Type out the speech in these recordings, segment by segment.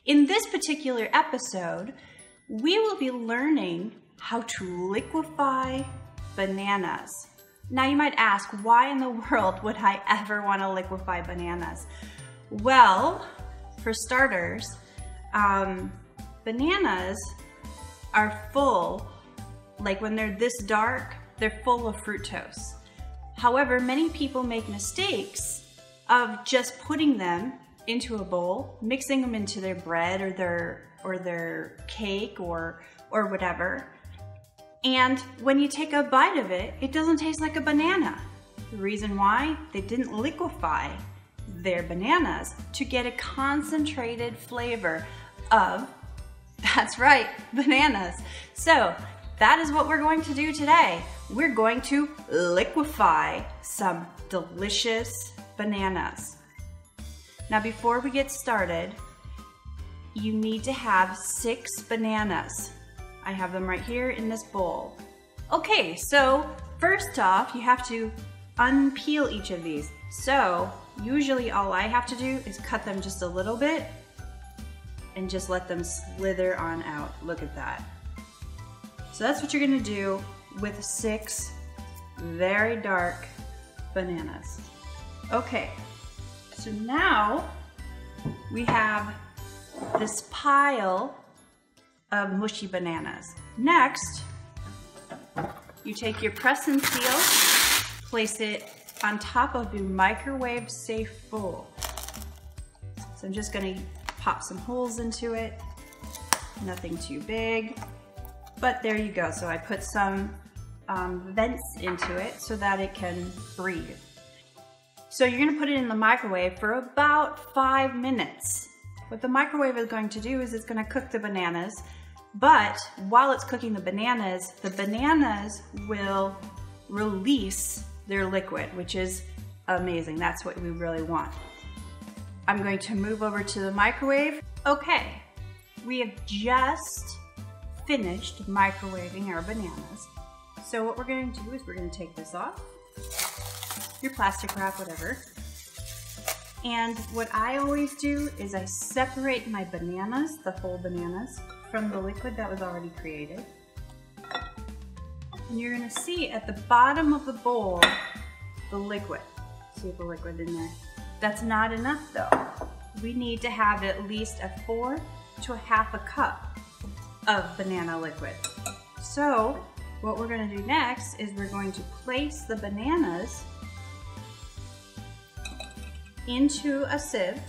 In this particular episode, we will be learning how to liquefy bananas. Now you might ask, why in the world would I ever want to liquefy bananas? Well, for starters, bananas are full, like when they're this dark, they're full of fructose. However, many people make mistakes of just putting them into a bowl, mixing them into their bread or their cake or whatever. And when you take a bite of it, it doesn't taste like a banana. The reason why? They didn't liquefy their bananas to get a concentrated flavor of, that's right, bananas. So that is what we're going to do today. We're going to liquefy some delicious bananas. Now before we get started, you need to have 6 bananas. I have them right here in this bowl. Okay, so first off, you have to unpeel each of these. So usually all I have to do is cut them just a little bit and just let them slither on out. Look at that. So that's what you're gonna do with 6 very dark bananas. Okay, so now we have this pile of mushy bananas. Next, you take your press and seal, place it on top of your microwave safe bowl. So I'm just gonna pop some holes into it, nothing too big, but there you go. So I put some vents into it so that it can breathe. So you're gonna put it in the microwave for about 5 minutes. What the microwave is going to do is it's gonna cook the bananas, but while it's cooking the bananas will release their liquid, which is amazing. That's what we really want. I'm going to move over to the microwave. Okay, we have just finished microwaving our bananas. So what we're going to do is we're going to take this off, your plastic wrap, whatever. And what I always do is I separate my bananas, the whole bananas, from the liquid that was already created. And you're gonna see at the bottom of the bowl, the liquid. See the liquid in there. That's not enough though. We need to have at least a 4 to a half a cup of banana liquid. So what we're gonna do next is we're going to place the bananas into a sieve.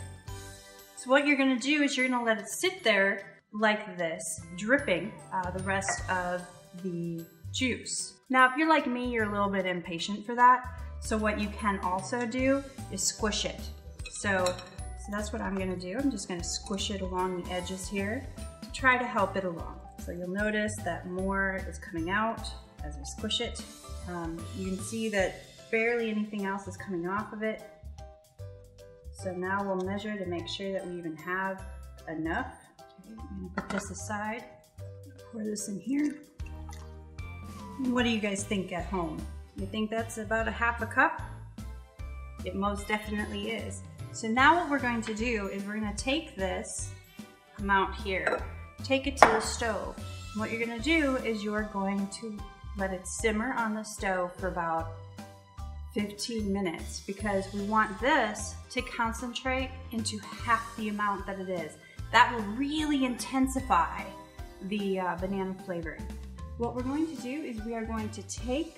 So what you're gonna do is you're gonna let it sit there like this, dripping the rest of the juice. Now, if you're like me, you're a little bit impatient for that. So what you can also do is squish it. So that's what I'm gonna do. I'm just gonna squish it along the edges here to try to help it along. So you'll notice that more is coming out as we squish it. You can see that barely anything else is coming off of it. So now we'll measure to make sure that we even have enough. Okay, I'm gonna put this aside, pour this in here. What do you guys think at home? You think that's about a half a cup? It most definitely is. So now what we're going to do is we're gonna take this amount here, take it to the stove. And what you're gonna do is you're going to let it simmer on the stove for about 15 minutes because we want this to concentrate into half the amount that it is. That will really intensify the banana flavoring. What we're going to do is we are going to take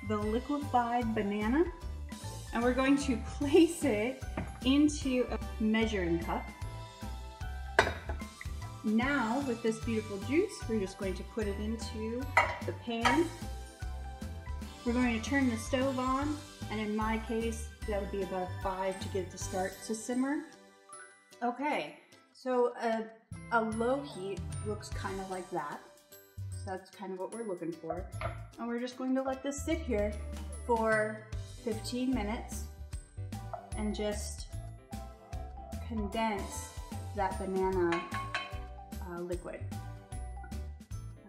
the liquefied banana and we're going to place it into a measuring cup. Now with this beautiful juice, we're just going to put it into the pan. We're going to turn the stove on, and in my case, that would be about 5 to get it to start to simmer. Okay, so a low heat looks kind of like that. So that's kind of what we're looking for. And we're just going to let this sit here for 15 minutes and just condense that banana liquid.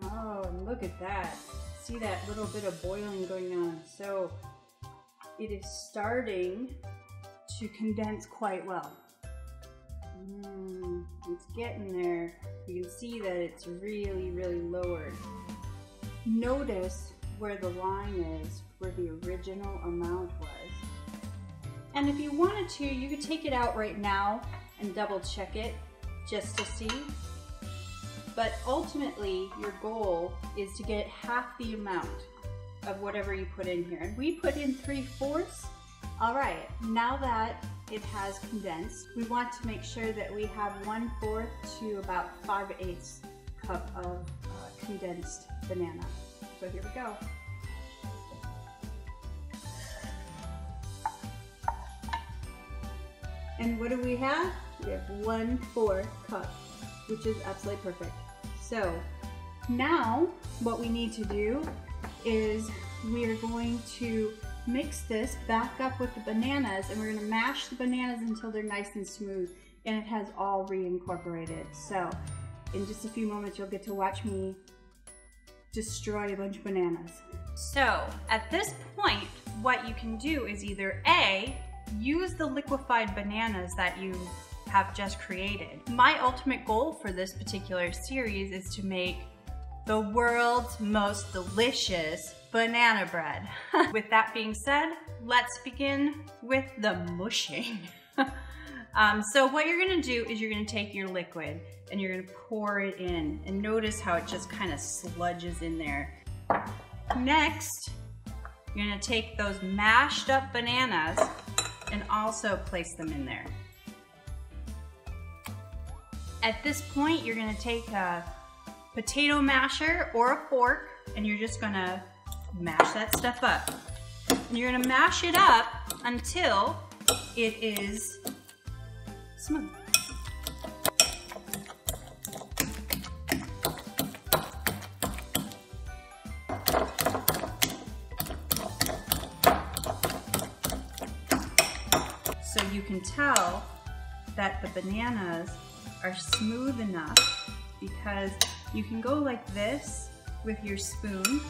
Oh, and look at that. See that little bit of boiling going on. So it is starting to condense quite well. It's getting there. You can see that it's really, really lowered. Notice where the line is, where the original amount was. And if you wanted to, you could take it out right now and double check it just to see. But ultimately, your goal is to get half the amount of whatever you put in here. And we put in 3/4. All right, now that it has condensed, we want to make sure that we have 1/4 to about 5/8 cup of condensed banana. So here we go. And what do we have? We have 1/4 cup, which is absolutely perfect. So now what we need to do is we are going to mix this back up with the bananas, and we're going to mash the bananas until they're nice and smooth and it has all reincorporated. So in just a few moments you'll get to watch me destroy a bunch of bananas. So at this point, what you can do is either A, use the liquefied bananas that you have just created. My ultimate goal for this particular series is to make the world's most delicious banana bread. With that being said, let's begin with the mushing. So what you're gonna do is you're gonna take your liquid and you're gonna pour it in, and notice how it just kind of sludges in there. Next, you're gonna take those mashed up bananas and also place them in there. At this point, you're gonna take a potato masher or a fork, and you're just gonna mash that stuff up. And you're gonna mash it up until it is smooth. So you can tell that the bananas are smooth enough because you can go like this with your spoon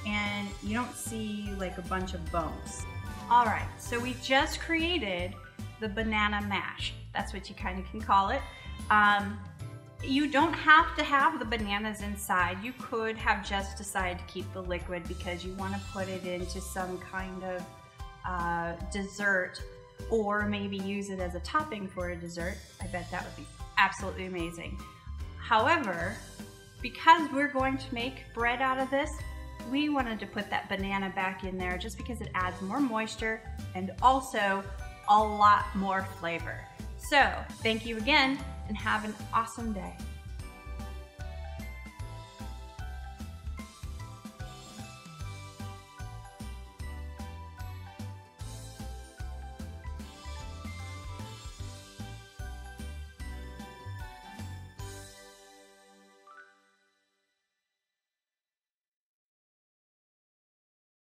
and you don't see like a bunch of bumps. All right, so we just created the banana mash. That's what you kind of can call it. You don't have to have the bananas inside. You could have just decided to keep the liquid because you want to put it into some kind of dessert, or maybe use it as a topping for a dessert. I bet that would be absolutely amazing. However, because we're going to make bread out of this, we wanted to put that banana back in there just because it adds more moisture and also a lot more flavor. So, thank you again and have an awesome day.